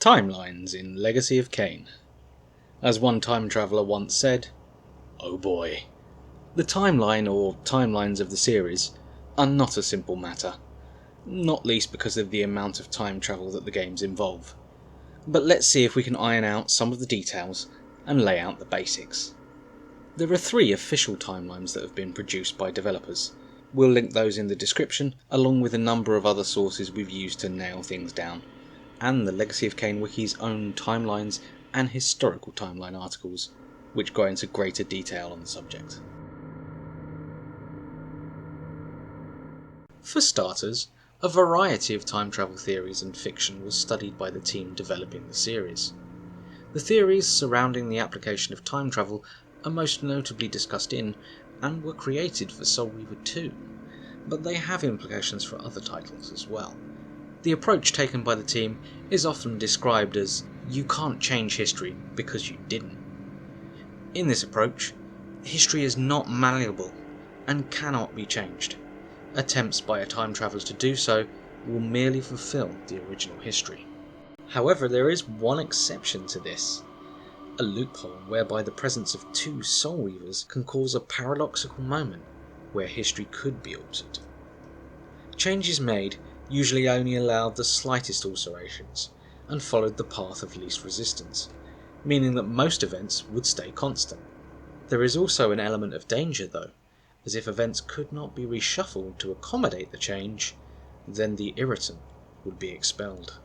Timelines in Legacy of Kain. As one time traveller once said, "Oh boy." The timeline or timelines of the series are not a simple matter, not least because of the amount of time travel that the games involve. But let's see if we can iron out some of the details and lay out the basics. There are 3 official timelines that have been produced by developers. We'll link those in the description, along with a number of other sources we've used to nail things down, and the Legacy of Kain Wiki's own timelines and historical timeline articles, which go into greater detail on the subject. For starters, a variety of time travel theories and fiction was studied by the team developing the series. The theories surrounding the application of time travel are most notably discussed in, and were created for Soul Reaver 2, but they have implications for other titles as well. The approach taken by the team is often described as, you can't change history because you didn't. In this approach, history is not malleable and cannot be changed. Attempts by a time traveller to do so will merely fulfill the original history. However, there is one exception to this, a loophole whereby the presence of 2 Soul Reavers can cause a paradoxical moment where history could be altered. Changes made usually only allowed the slightest alterations and followed the path of least resistance, meaning that most events would stay constant. There is also an element of danger though, as if events could not be reshuffled to accommodate the change, then the irritant would be expelled.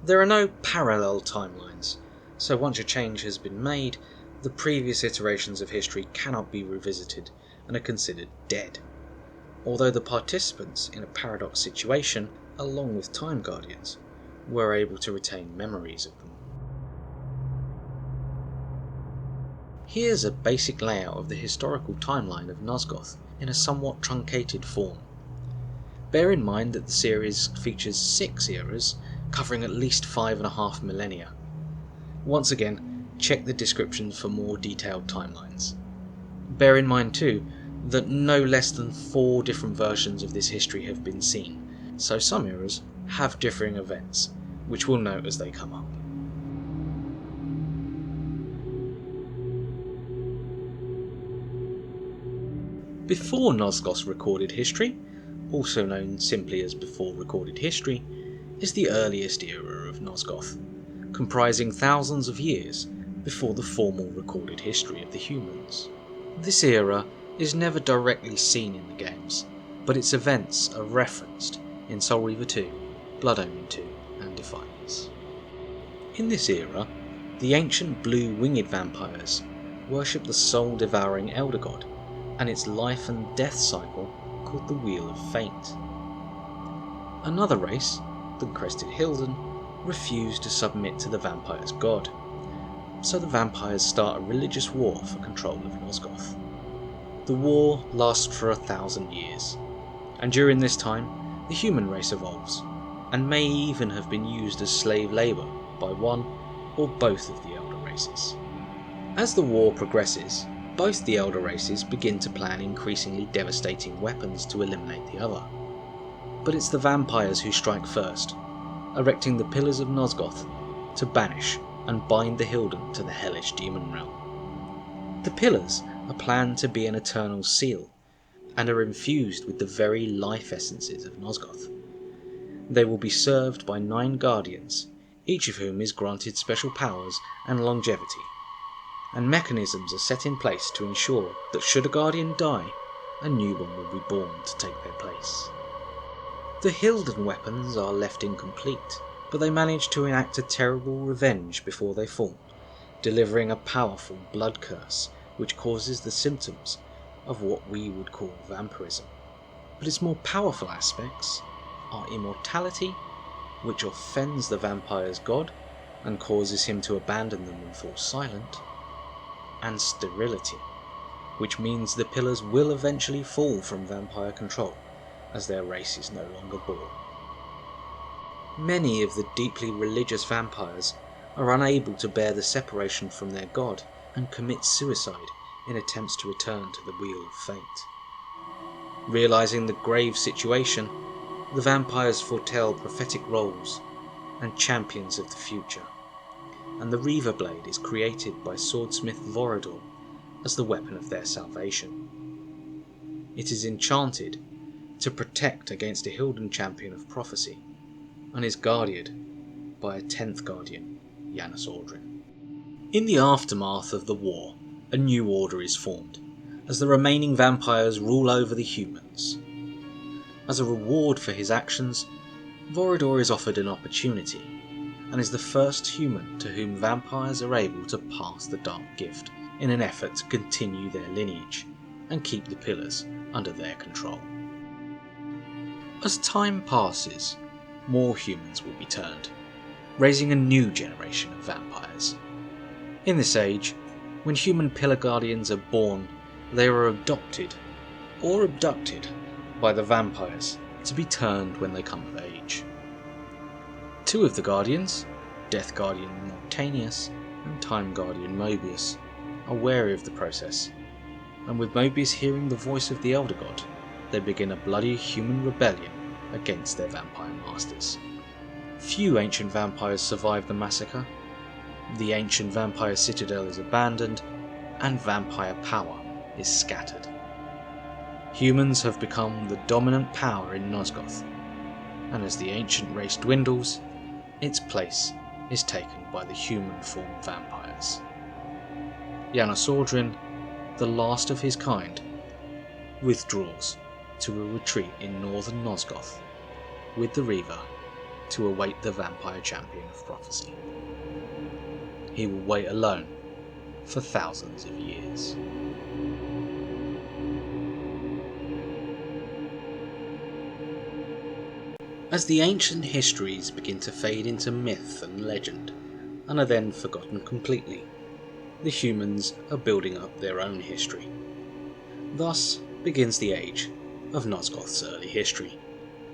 There are no parallel timelines, so once a change has been made, the previous iterations of history cannot be revisited and are considered dead, although the participants in a paradox situation, along with Time Guardians, were able to retain memories of them. Here's a basic layout of the historical timeline of Nosgoth in a somewhat truncated form. Bear in mind that the series features 6 eras, covering at least 5.5 millennia. Once again, check the descriptions for more detailed timelines. Bear in mind too, that no less than 4 different versions of this history have been seen, so some eras have differing events, which we'll note as they come up. Before Nosgoth's recorded history, also known simply as before recorded history, is the earliest era of Nosgoth, comprising thousands of years before the formal recorded history of the humans. This era is never directly seen in the games, but its events are referenced in Soul Reaver 2, Blood Omen 2 and Defiance. In this era, the ancient blue winged vampires worship the soul-devouring elder god and its life and death cycle called the Wheel of Fate. Another race, the Crested Hilden, refuse to submit to the vampire's god, so the vampires start a religious war for control of Nosgoth. The war lasts for 1,000 years, and during this time, the human race evolves, and may even have been used as slave labour by one or both of the elder races. As the war progresses, both the elder races begin to plan increasingly devastating weapons to eliminate the other. But it's the vampires who strike first, erecting the Pillars of Nosgoth to banish and bind the Hilden to the hellish demon realm. The Pillars are planned to be an eternal seal, and are infused with the very life essences of Nosgoth. They will be served by 9 guardians, each of whom is granted special powers and longevity, and mechanisms are set in place to ensure that should a guardian die, a new one will be born to take their place. The Hilden weapons are left incomplete, but they manage to enact a terrible revenge before they fall, delivering a powerful blood curse which causes the symptoms of what we would call vampirism. But its more powerful aspects are immortality, which offends the vampire's god and causes him to abandon them and fall silent, and sterility, which means the Pillars will eventually fall from vampire control as their race is no longer born. Many of the deeply religious vampires are unable to bear the separation from their god and commit suicide in attempts to return to the Wheel of Fate. Realizing the grave situation, the vampires foretell prophetic roles and champions of the future, and the Reaver blade is created by swordsmith Vorador as the weapon of their salvation. It is enchanted to protect against a Hilden champion of prophecy, and is guarded by a 10th guardian, Janos Ordrin. In the aftermath of the war, a new order is formed, as the remaining vampires rule over the humans. As a reward for his actions, Vorador is offered an opportunity, and is the first human to whom vampires are able to pass the Dark Gift in an effort to continue their lineage and keep the Pillars under their control. As time passes, more humans will be turned, raising a new generation of vampires. In this age, when human Pillar Guardians are born, they are adopted or abducted by the vampires to be turned when they come of age. Two of the Guardians, Death Guardian Mortanius and Time Guardian Mobius, are wary of the process, and with Mobius hearing the voice of the Elder God, they begin a bloody human rebellion against their vampire masters. Few ancient vampires survive the massacre, the ancient vampire citadel is abandoned, and vampire power is scattered. Humans have become the dominant power in Nosgoth, and as the ancient race dwindles, its place is taken by the human-formed vampires. Janos Ordrin, the last of his kind, withdraws to a retreat in northern Nosgoth with the Reaver to await the vampire champion of prophecy. He will wait alone for thousands of years. As the ancient histories begin to fade into myth and legend, and are then forgotten completely, the humans are building up their own history. Thus begins the age of Nosgoth's early history,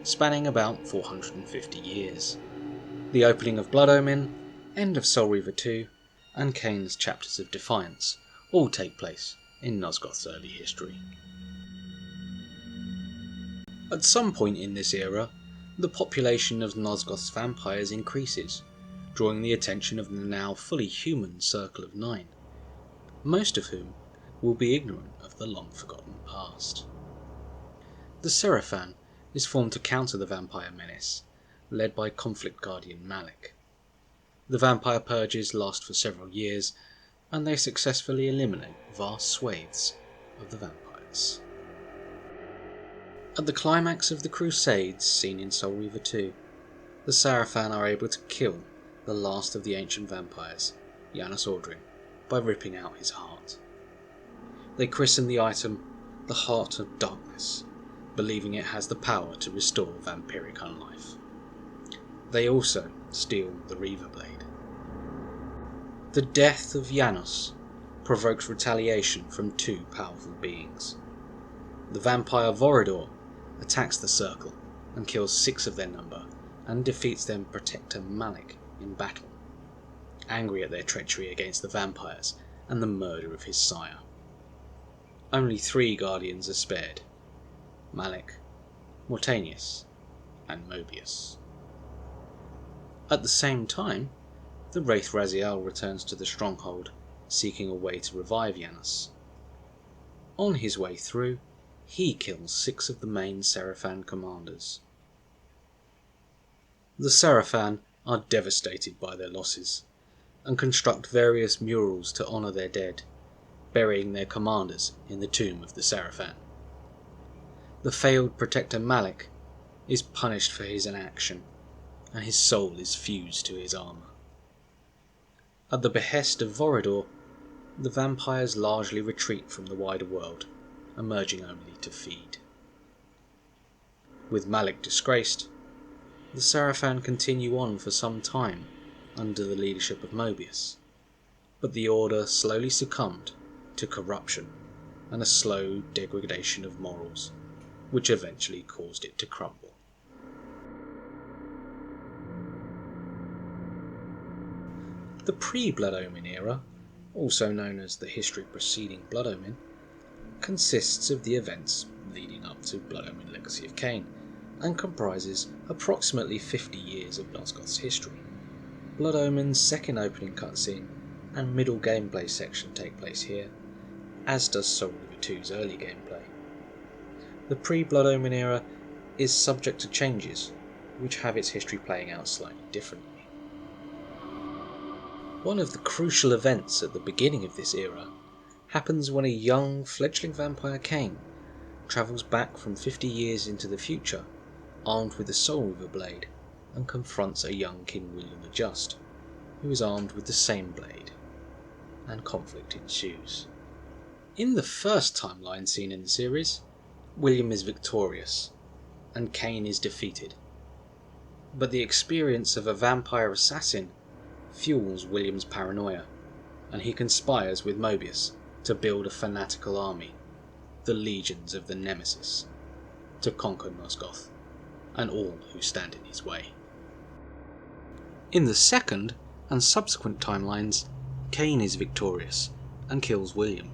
spanning about 450 years. The opening of Blood Omen, end of Soul Reaver 2, and Kain's Chapters of Defiance all take place in Nosgoth's early history. At some point in this era, the population of Nosgoth's vampires increases, drawing the attention of the now fully human Circle of Nine, most of whom will be ignorant of the long-forgotten past. The Seraphan is formed to counter the vampire menace, led by conflict guardian Malik. The vampire purges last for several years, and they successfully eliminate vast swathes of the vampires. At the climax of the Crusades seen in Soul Reaver 2, the Seraphan are able to kill the last of the ancient vampires, Janos Ordrin, by ripping out his heart. They christen the item the Heart of Darkness, believing it has the power to restore vampiric unlife. They also steal the Reaver blade. The death of Janos provokes retaliation from two powerful beings. The vampire Vorador attacks the Circle and kills 6 of their number and defeats their protector Malik in battle, angry at their treachery against the vampires and the murder of his sire. Only 3 guardians are spared: Malik, Mortanius, and Mobius. At the same time, the Wraith Raziel returns to the stronghold, seeking a way to revive Janos. On his way through, he kills 6 of the main Seraphan commanders. The Seraphan are devastated by their losses, and construct various murals to honour their dead, burying their commanders in the tomb of the Seraphan. The failed protector Malik is punished for his inaction, and his soul is fused to his armour. At the behest of Vorador, the vampires largely retreat from the wider world, emerging only to feed. With Malik disgraced, the Seraphan continue on for some time under the leadership of Mobius, but the order slowly succumbed to corruption and a slow degradation of morals, which eventually caused it to crumble. The pre-Blood Omen era, also known as the history preceding Blood Omen, consists of the events leading up to Blood Omen Legacy of Kain, and comprises approximately 50 years of Nosgoth's history. Blood Omen's second opening cutscene and middle gameplay section take place here, as does Soul Reaver 2's early gameplay. The pre-Blood Omen era is subject to changes, which have its history playing out slightly differently. One of the crucial events at the beginning of this era happens when a young fledgling vampire Kain travels back from 50 years into the future, armed with a Soul Reaver blade, and confronts a young King William the Just, who is armed with the same blade, and conflict ensues. In the first timeline seen in the series, William is victorious, and Kain is defeated. But the experience of a vampire assassin fuels William's paranoia, and he conspires with Mobius to build a fanatical army, the Legions of the Nemesis, to conquer Nosgoth, and all who stand in his way. In the second and subsequent timelines, Kain is victorious and kills William.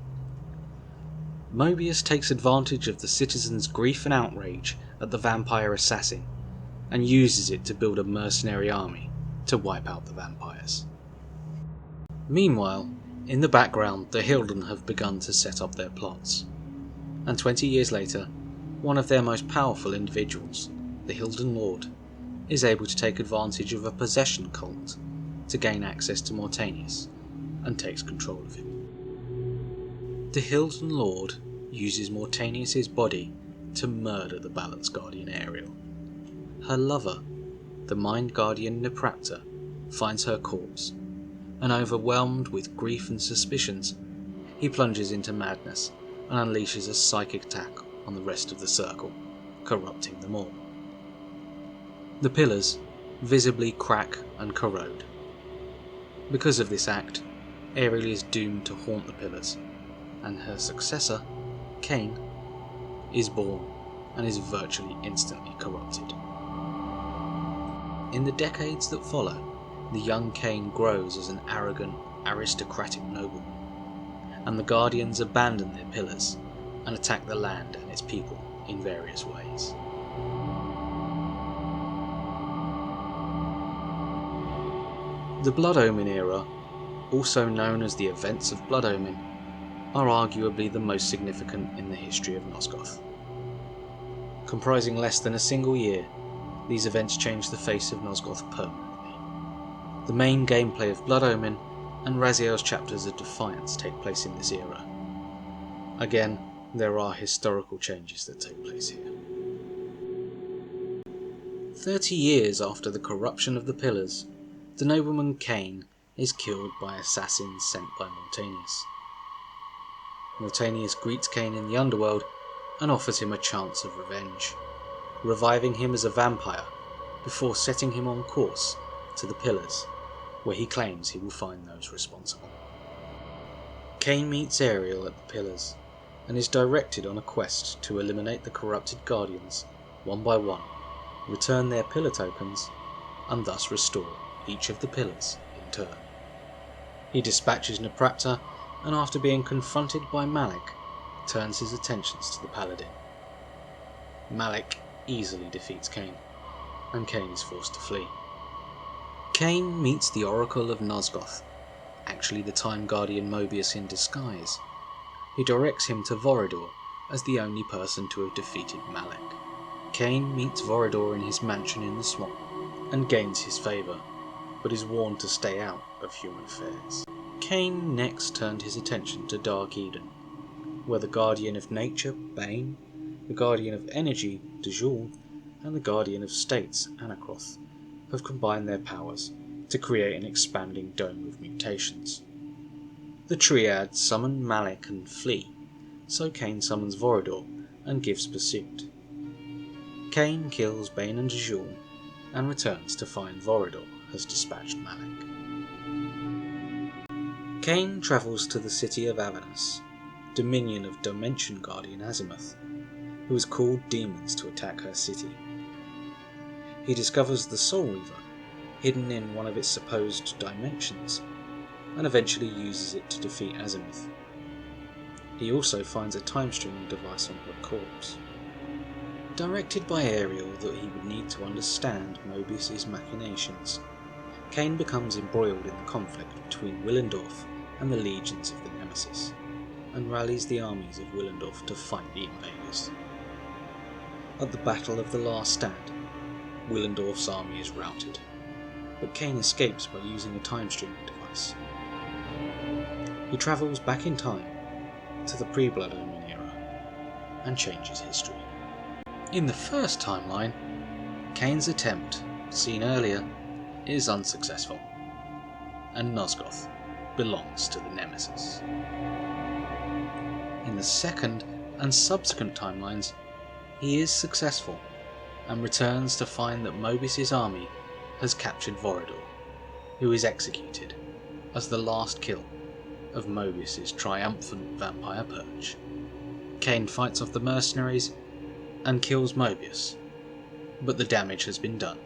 Mobius takes advantage of the citizens' grief and outrage at the vampire assassin, and uses it to build a mercenary army to wipe out the vampires. Meanwhile, in the background, the Hilden have begun to set up their plots, and 20 years later, one of their most powerful individuals, the Hilden Lord, is able to take advantage of a possession cult to gain access to Mortanius, and takes control of him. The Hilden Lord uses Mortanius' body to murder the Balance Guardian Ariel. Her lover, the Mind Guardian Neprapta, finds her corpse, and overwhelmed with grief and suspicions, he plunges into madness and unleashes a psychic attack on the rest of the Circle, corrupting them all. The pillars visibly crack and corrode. Because of this act, Ariel is doomed to haunt the pillars, and her successor, Kain, is born and is virtually instantly corrupted. In the decades that follow, the young Kain grows as an arrogant, aristocratic noble, and the Guardians abandon their pillars and attack the land and its people in various ways. The Blood Omen era, also known as the events of Blood Omen, are arguably the most significant in the history of Nosgoth. Comprising less than a single year, these events change the face of Nosgoth permanently. The main gameplay of Blood Omen and Raziel's chapters of Defiance take place in this era. Again, there are historical changes that take place here. 30 years after the corruption of the Pillars, the nobleman Kain is killed by assassins sent by Mortanius. Mortanius greets Kain in the underworld and offers him a chance of revenge, reviving him as a vampire before setting him on course to the Pillars, where he claims he will find those responsible. Kain meets Ariel at the Pillars and is directed on a quest to eliminate the corrupted Guardians one by one, return their pillar tokens, and thus restore each of the Pillars in turn. He dispatches Neprapta, and after being confronted by Malik, turns his attentions to the Paladin. Malik easily defeats Kain, and Kain is forced to flee. Kain meets the Oracle of Nosgoth, actually the Time Guardian Mobius in disguise, who directs him to Vorador as the only person to have defeated Malik. Kain meets Vorador in his mansion in the swamp, and gains his favour, but is warned to stay out of human affairs. Kain next turned his attention to Dark Eden, where the Guardian of Nature, Bane, the Guardian of Energy, Dejul, and the Guardian of States, Anakroth, have combined their powers to create an expanding dome of mutations. The Triad summon Malik and flee, so Kain summons Vorador and gives pursuit. Kain kills Bane and Dejul and returns to find Vorador has dispatched Malik. Kain travels to the city of Avernus, dominion of Dimension Guardian Azimuth, who has called demons to attack her city. He discovers the Soul Reaver, hidden in one of its supposed dimensions, and eventually uses it to defeat Azimuth. He also finds a time-streaming device on her corpse. Directed by Ariel that he would need to understand Mobius's machinations, Kain becomes embroiled in the conflict between Willendorf and the legions of the Nemesis, and rallies the armies of Willendorf to fight the invaders. At the Battle of the Last Stand, Willendorf's army is routed, but Kain escapes by using a time-streaming device. He travels back in time to the pre-Blood Omen era and changes history. In the first timeline, Kain's attempt, seen earlier, is unsuccessful, and Nosgoth belongs to the Nemesis. In the second and subsequent timelines, he is successful and returns to find that Mobius's army has captured Vorador, who is executed as the last kill of Mobius's triumphant vampire purge. Kain fights off the mercenaries and kills Mobius, but the damage has been done.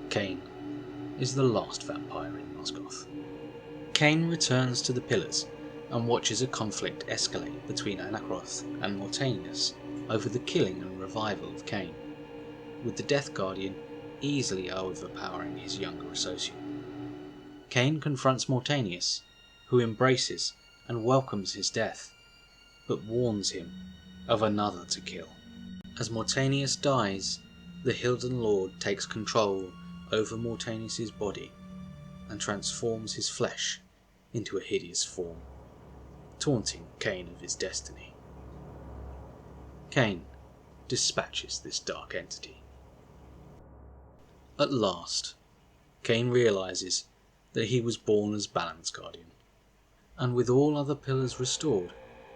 Kain is the last vampire in Nosgoth. Kain returns to the Pillars and watches a conflict escalate between Anakroth and Mortanius over the killing and revival of Kain, with the Death Guardian easily overpowering his younger associate. Kain confronts Mortanius, who embraces and welcomes his death, but warns him of another to kill. As Mortanius dies, the Hilden Lord takes control over Mortanius' body and transforms his flesh into a hideous form, taunting Kain of his destiny. Kain dispatches this dark entity. At last, Kain realises that he was born as Balance Guardian, and with all other pillars restored,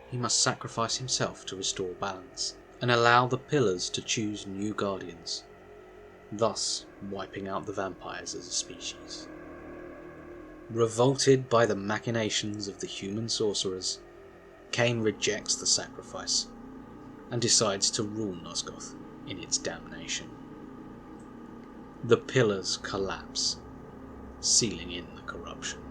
he must sacrifice himself to restore balance, and allow the pillars to choose new guardians, thus wiping out the vampires as a species. Revolted by the machinations of the human sorcerers, Kain rejects the sacrifice and decides to rule Nosgoth in its damnation. The pillars collapse, sealing in the corruption.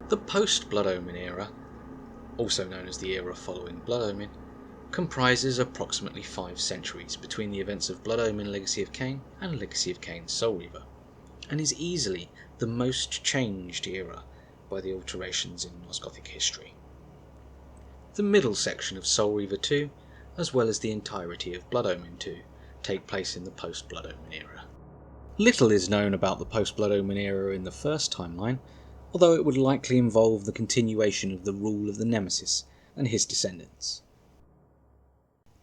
The post-Blood Omen era, also known as the era following Blood Omen, comprises approximately 5 centuries between the events of Blood Omen Legacy of Kain and Legacy of Kain Soul Reaver, and is easily the most changed era by the alterations in Nosgothic history. The middle section of Soul Reaver 2, as well as the entirety of Blood Omen 2, take place in the post-Blood Omen era. Little is known about the post-Blood Omen era in the first timeline, although it would likely involve the continuation of the rule of the Nemesis and his descendants.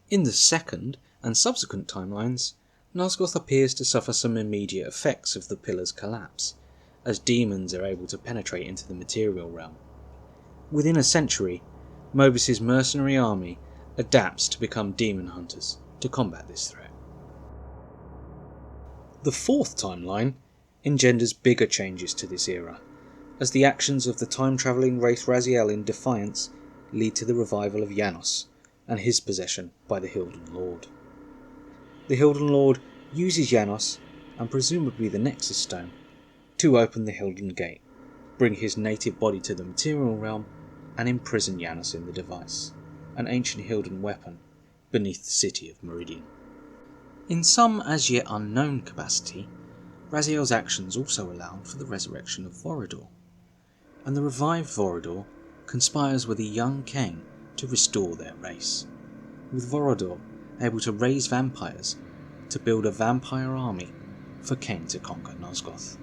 In the second and subsequent timelines, Nosgoth appears to suffer some immediate effects of the Pillar's collapse, as demons are able to penetrate into the material realm. Within a century, Mobius's mercenary army adapts to become demon hunters to combat this threat. The fourth timeline engenders bigger changes to this era, as the actions of the time-travelling wraith Raziel in Defiance lead to the revival of Janos and his possession by the Hilden Lord. The Hilden Lord uses Janos, and presumably the Nexus Stone, to open the Hilden Gate, bring his native body to the material realm, and imprison Janos in the device, an ancient Hilden weapon, beneath the city of Meridian. In some as yet unknown capacity, Raziel's actions also allowed for the resurrection of Vorador, and the revived Vorador conspires with a young Kain to restore their race, with Vorador able to raise vampires to build a vampire army for Kain to conquer Nosgoth.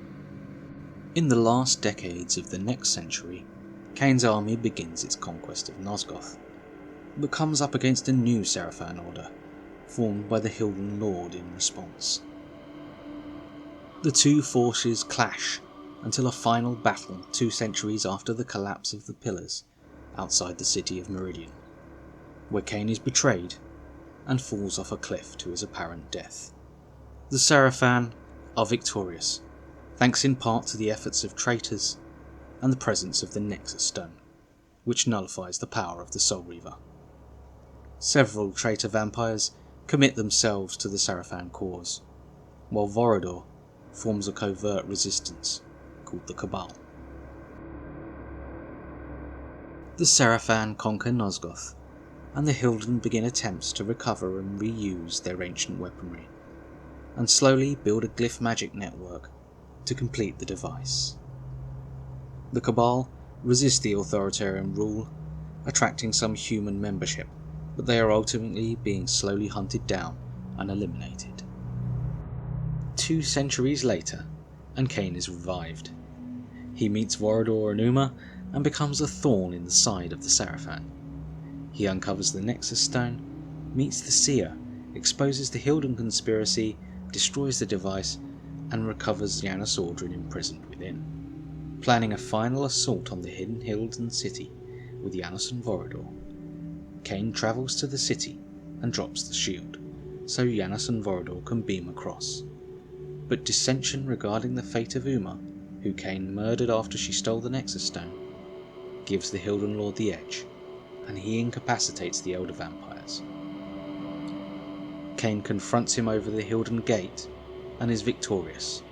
In the last decades of the next century, Kain's army begins its conquest of Nosgoth, but comes up against a new Seraphan order, formed by the Hilden Lord in response. The two forces clash until a final battle 2 centuries after the collapse of the Pillars outside the city of Meridian, where Kain is betrayed and falls off a cliff to his apparent death. The Seraphan are victorious, thanks in part to the efforts of traitors and the presence of the Nexus Stone, which nullifies the power of the Soul Reaver. Several traitor vampires commit themselves to the Seraphan cause, while Vorador forms a covert resistance called the Cabal. The Seraphan conquer Nosgoth, and the Hilden begin attempts to recover and reuse their ancient weaponry, and slowly build a glyph magic network to complete the device. The Cabal resist the authoritarian rule, attracting some human membership, but they are ultimately being slowly hunted down and eliminated. 2 centuries later, and Kain is revived. He meets Vorador and Uma and becomes a thorn in the side of the Seraphan. He uncovers the Nexus Stone, meets the Seer, exposes the Hilden conspiracy, destroys the device, and recovers Janos Audrin imprisoned within. Planning a final assault on the hidden Hilden city with Janos and Vorador, Kain travels to the city and drops the shield, so Janos and Vorador can beam across. But dissension regarding the fate of Uma, who Kain murdered after she stole the Nexus Stone, gives the Hilden Lord the edge, and he incapacitates the Elder Vampires. Kain confronts him over the Hilden Gate and is victorious,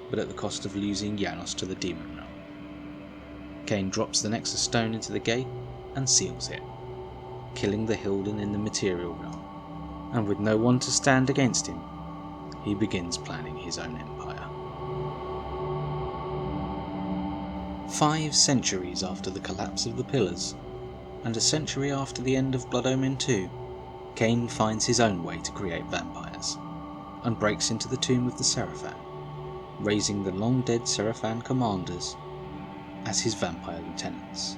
but at the cost of losing Janos to the Demon Realm. Kain drops the Nexus Stone into the gate and seals it, killing the Hilden in the Material Realm, and with no one to stand against him, he begins planning his own empire. 5 centuries after the collapse of the Pillars, and a century after the end of Blood Omen 2, Kain finds his own way to create vampires, and breaks into the tomb of the Seraphan, raising the long-dead Seraphan commanders as his vampire lieutenants.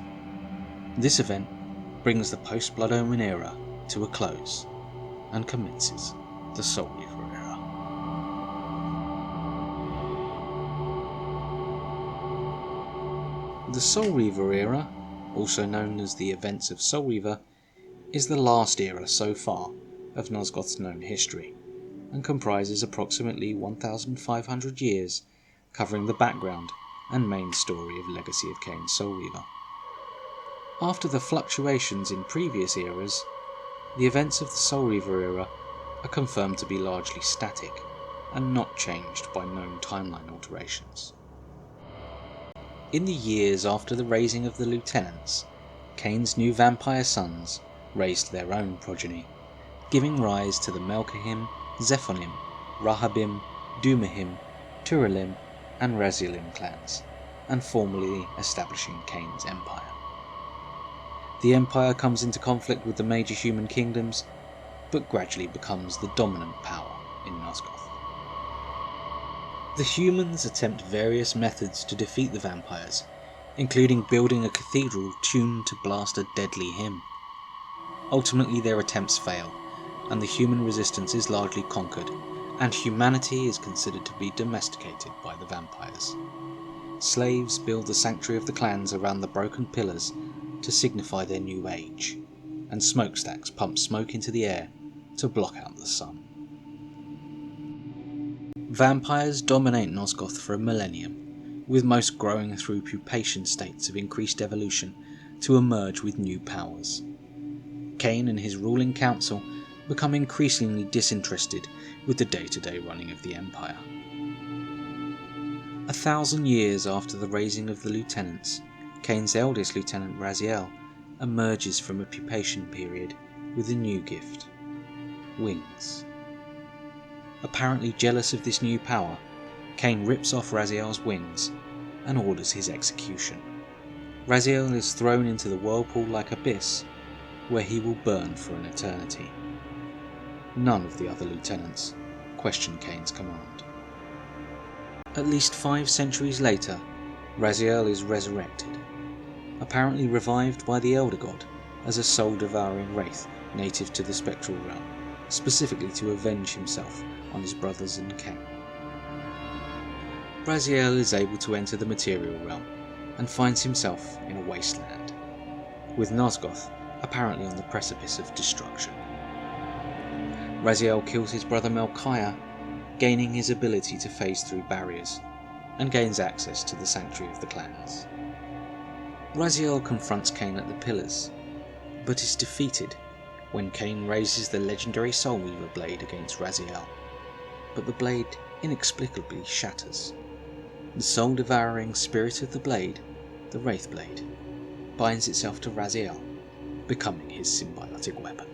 This event brings the post-Blood Omen era to a close, and commences the Soul Reaver era. The Soul Reaver era, also known as the events of Soul Reaver, is the last era so far of Nosgoth's known history, and comprises approximately 1,500 years, covering the background and main story of Legacy of Kain Soul Reaver. After the fluctuations in previous eras, the events of the Soul Reaver era are confirmed to be largely static, and not changed by known timeline alterations. In the years after the raising of the Lieutenants, Kain's new vampire sons raised their own progeny, giving rise to the Melkahim, Zephonim, Rahabim, Dumahim, Turalim, and Bazielim clans, and formally establishing Kain's empire. The empire comes into conflict with the major human kingdoms, but gradually becomes the dominant power in Nosgoth. The humans attempt various methods to defeat the vampires, including building a cathedral tuned to blast a deadly hymn. Ultimately their attempts fail, and the human resistance is largely conquered, and humanity is considered to be domesticated by the vampires. Slaves build the sanctuary of the clans around the broken pillars to signify their new age, and smokestacks pump smoke into the air to block out the sun. Vampires dominate Nosgoth for a millennium, with most growing through pupation states of increased evolution to emerge with new powers. Kain and his ruling council become increasingly disinterested with the day-to-day running of the Empire. 1,000 years after the raising of the Lieutenants, Kain's eldest lieutenant Raziel emerges from a pupation period with a new gift: wings. Apparently jealous of this new power, Kain rips off Raziel's wings and orders his execution. Raziel is thrown into the whirlpool-like abyss, where he will burn for an eternity. None of the other lieutenants question Kain's command. At least 5 centuries later, Raziel is resurrected, apparently revived by the Elder God as a soul-devouring wraith native to the spectral realm, specifically to avenge himself on his brothers and kin. Raziel is able to enter the material realm and finds himself in a wasteland, with Nosgoth apparently on the precipice of destruction. Raziel kills his brother Melchiah, gaining his ability to phase through barriers, and gains access to the Sanctuary of the Clans. Raziel confronts Kain at the Pillars, but is defeated when Kain raises the legendary Soul Reaver blade against Raziel, but the blade inexplicably shatters. The soul-devouring spirit of the blade, the Wraith Blade, binds itself to Raziel, becoming his symbiotic weapon.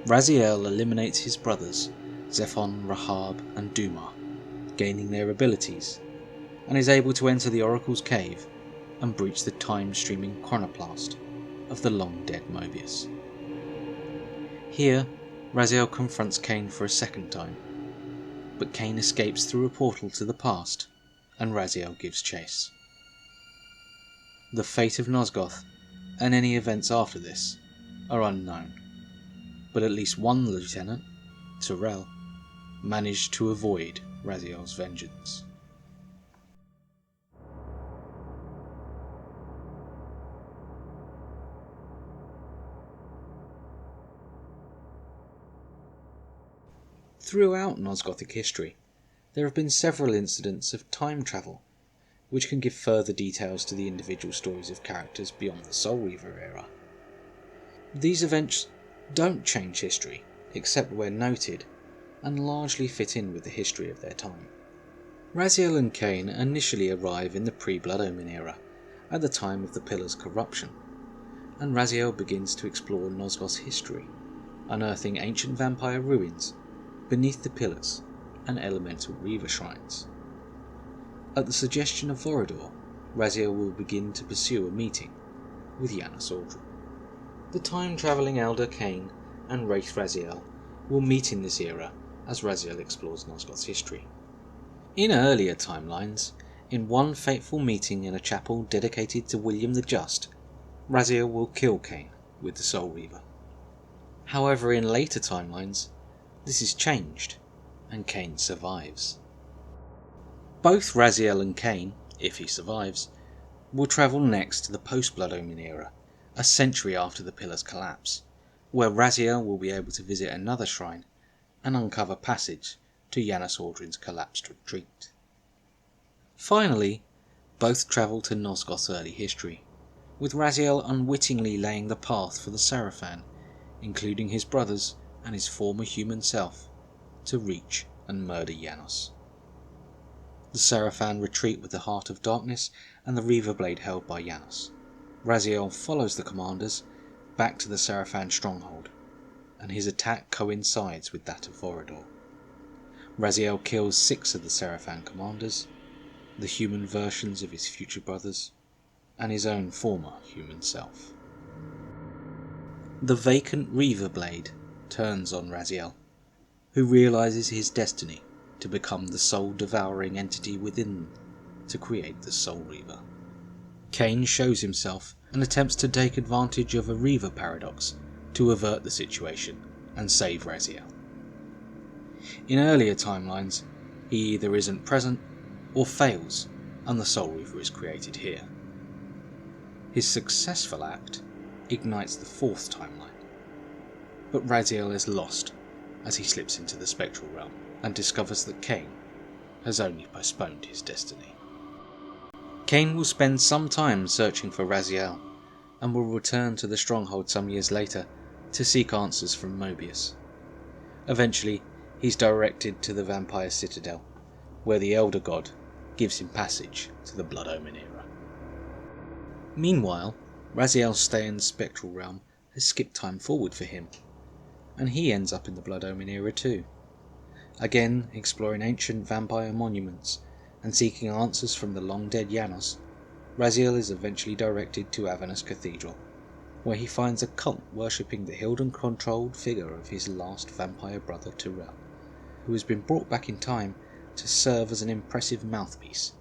Raziel eliminates his brothers Zephon, Rahab and Dumar, gaining their abilities, and is able to enter the Oracle's cave and breach the time-streaming chronoplast of the long-dead Mobius. Here, Raziel confronts Kain for a second time, but Kain escapes through a portal to the past, and Raziel gives chase. The fate of Nosgoth, and any events after this, are unknown, but at least one lieutenant, Tyrell, managed to avoid Raziel's vengeance. Throughout Nosgothic history, there have been several incidents of time travel, which can give further details to the individual stories of characters beyond the Soul Reaver era. These events don't change history, except where noted, and largely fit in with the history of their time. Raziel and Kain initially arrive in the pre-Blood Omen era, at the time of the Pillar's corruption, and Raziel begins to explore Nosgoth's history, unearthing ancient vampire ruins beneath the pillars and elemental Reaver shrines. At the suggestion of Vorador, Raziel will begin to pursue a meeting with Janos Audron. The time-travelling Elder Kain and Wraith Raziel will meet in this era as Raziel explores Nosgoth's history. In earlier timelines, in one fateful meeting in a chapel dedicated to William the Just, Raziel will kill Kain with the Soul Reaver. However, in later timelines, this is changed, and Kain survives. Both Raziel and Kain, if he survives, will travel next to the post-Blood Omen era, a century after the Pillar's collapse, where Raziel will be able to visit another shrine and uncover passage to Janos Audron's collapsed retreat. Finally, both travel to Nosgoth's early history, with Raziel unwittingly laying the path for the Sarafan, including his brothers and his former human self, to reach and murder Janos. The Sarafan retreat with the Heart of Darkness and the Reaver blade held by Janos. Raziel follows the commanders back to the Sarafan stronghold, and his attack coincides with that of Vorador. Raziel kills 6 of the Sarafan commanders, the human versions of his future brothers, and his own former human self. The vacant Reaver blade turns on Raziel, who realises his destiny to become the soul-devouring entity within them to create the Soul Reaver. Kain shows himself and attempts to take advantage of a Reaver paradox to avert the situation and save Raziel. In earlier timelines, he either isn't present or fails, and the Soul Reaver is created here. His successful act ignites the 4th timeline, but Raziel is lost as he slips into the spectral realm and discovers that Kain has only postponed his destiny. Kain will spend some time searching for Raziel, and will return to the stronghold some years later to seek answers from Mobius. Eventually, he's directed to the Vampire Citadel, where the Elder God gives him passage to the Blood Omen era. Meanwhile, Raziel's stay in the spectral realm has skipped time forward for him, and he ends up in the Blood Omen era too. Again, exploring ancient vampire monuments and seeking answers from the long-dead Janos, Raziel is eventually directed to Avernus Cathedral, where he finds a cult worshipping the Hilden-controlled figure of his last vampire brother Tyrell, who has been brought back in time to serve as an impressive mouthpiece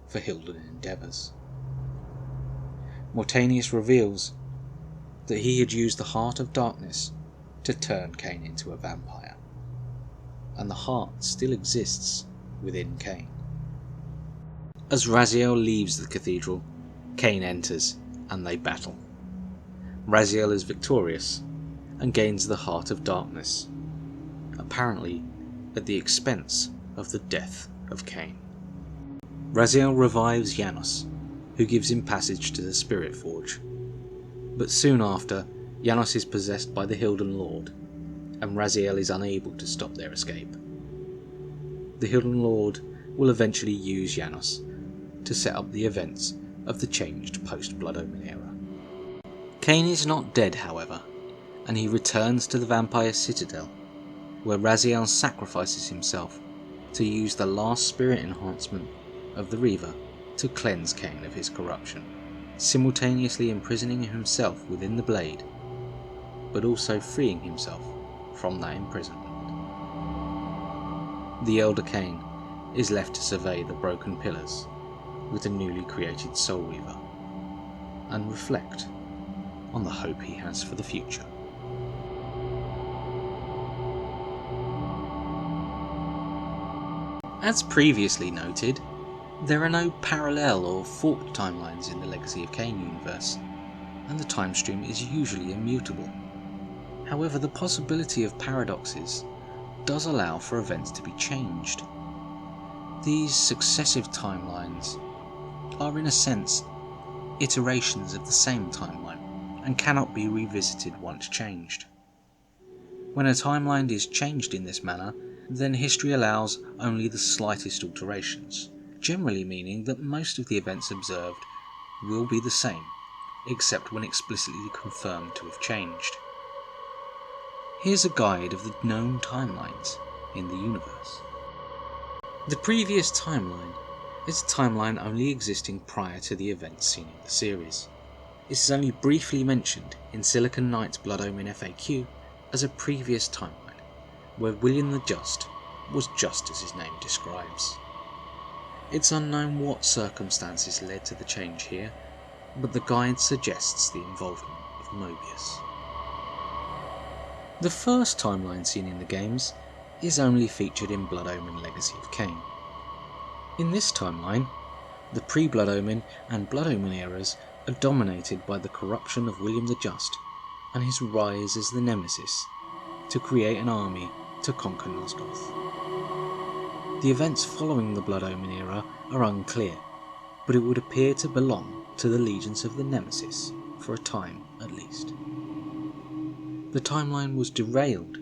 for Hilden endeavours. Mortanius reveals that he had used the Heart of Darkness to turn Kain into a vampire, and the heart still exists within Kain. As Raziel leaves the cathedral, Kain enters and they battle. Raziel is victorious and gains the Heart of Darkness, apparently at the expense of the death of Kain. Raziel revives Janos, who gives him passage to the Spirit Forge, but soon after, Janos is possessed by the Hilden Lord, and Raziel is unable to stop their escape. The Hilden Lord will eventually use Janos to set up the events of the changed post-Blood Omen era. Kain is not dead, however, and he returns to the Vampire Citadel, where Raziel sacrifices himself to use the last spirit enhancement of the Reaver to cleanse Kain of his corruption, simultaneously imprisoning himself within the blade, but also freeing himself from that imprisonment. The Elder Kain is left to survey the broken pillars with the newly created Soul Reaver, and reflect on the hope he has for the future. As previously noted, there are no parallel or forked timelines in the Legacy of Kain universe, and the time stream is usually immutable. However, the possibility of paradoxes does allow for events to be changed. These successive timelines are in a sense iterations of the same timeline, and cannot be revisited once changed. When a timeline is changed in this manner, then history allows only the slightest alterations, generally meaning that most of the events observed will be the same, except when explicitly confirmed to have changed. Here's a guide of the known timelines in the universe. The previous timeline is a timeline only existing prior to the events seen in the series. It is only briefly mentioned in Silicon Knight's Blood Omen FAQ as a previous timeline, where William the Just was just as his name describes. It's unknown what circumstances led to the change here, but the guide suggests the involvement of Mobius. The first timeline seen in the games is only featured in Blood Omen Legacy of Kain. In this timeline, the pre-Blood Omen and Blood Omen eras are dominated by the corruption of William the Just and his rise as the Nemesis to create an army to conquer Nosgoth. The events following the Blood Omen era are unclear, but it would appear to belong to the legions of the Nemesis, for a time at least. The timeline was derailed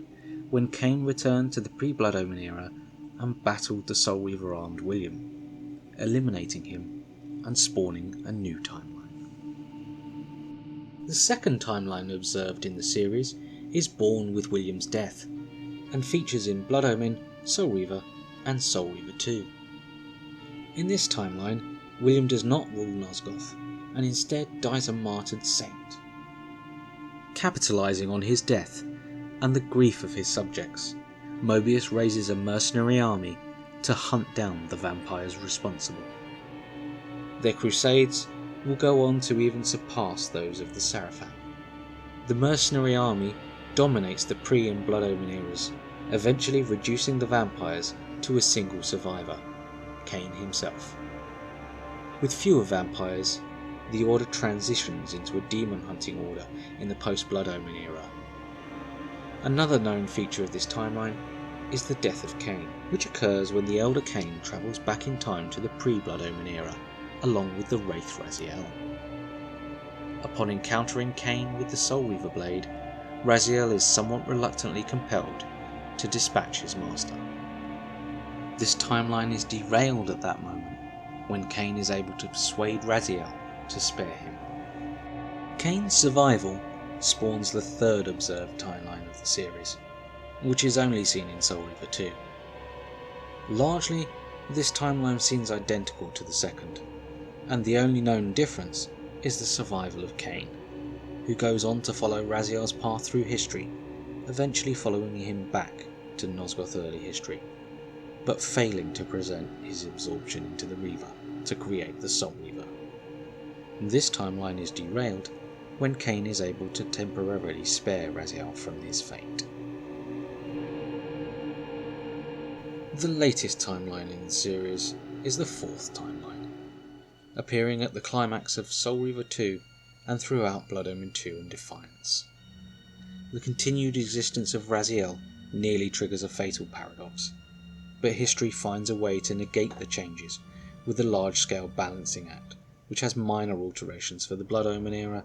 when Kain returned to the pre-Blood Omen era and battled the Soul Reaver armed William, eliminating him and spawning a new timeline. The second timeline observed in the series is born with William's death, and features in Blood Omen, Soul Reaver, and Soul Reaver 2. In this timeline, William does not rule Nosgoth, and instead dies a martyred saint. Capitalising on his death and the grief of his subjects, Mobius raises a mercenary army to hunt down the vampires responsible. Their crusades will go on to even surpass those of the Seraphim. The mercenary army dominates the pre- and Blood Omen eras, eventually reducing the vampires to a single survivor, Kain himself. With fewer vampires, the order transitions into a demon hunting order in the post-Blood Omen era. Another known feature of this timeline is the death of Kain, which occurs when the Elder Kain travels back in time to the pre-Blood Omen era, along with the Wraith Raziel. Upon encountering Kain with the Soul Reaver blade, Raziel is somewhat reluctantly compelled to dispatch his master. This timeline is derailed at that moment, when Kain is able to persuade Raziel to spare him. Kain's survival spawns the third observed timeline of the series, which is only seen in Soul Reaver 2. Largely, this timeline seems identical to the second, and the only known difference is the survival of Kain, who goes on to follow Raziel's path through history, eventually following him back to Nosgoth early history, but failing to present his absorption into the Reaver to create the Soul Reaver. This timeline is derailed when Kain is able to temporarily spare Raziel from his fate. The latest timeline in the series is the fourth timeline, appearing at the climax of Soul Reaver 2 and throughout Blood Omen 2 and Defiance. The continued existence of Raziel nearly triggers a fatal paradox, but history finds a way to negate the changes with a large-scale balancing act, which has minor alterations for the Blood Omen era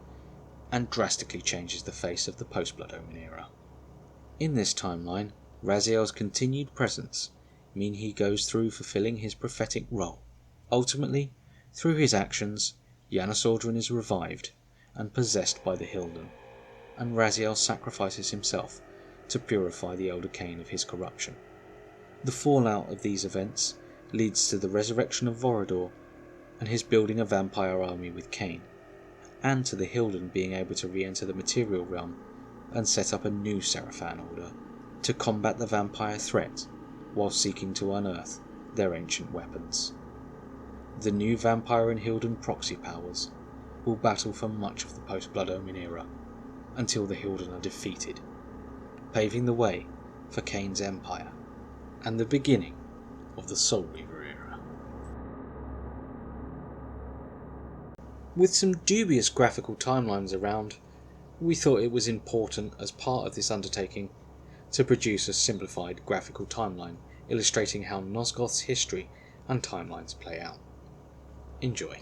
and drastically changes the face of the post-Blood Omen era. In this timeline, Raziel's continued presence means he goes through fulfilling his prophetic role. Ultimately, through his actions, Yanasordran is revived and possessed by the Hilden, and Raziel sacrifices himself to purify the Elder Kain of his corruption. The fallout of these events leads to the resurrection of Vorador and his building a vampire army with Kain, and to the Hilden being able to re-enter the material realm and set up a new Seraphan order to combat the vampire threat while seeking to unearth their ancient weapons. The new vampire and Hilden proxy powers will battle for much of the post-Blood Omen era until the Hilden are defeated, paving the way for Kain's empire and the beginning of the Soul Reaver era. With some dubious graphical timelines around, we thought it was important as part of this undertaking to produce a simplified graphical timeline illustrating how Nosgoth's history and timelines play out. Enjoy.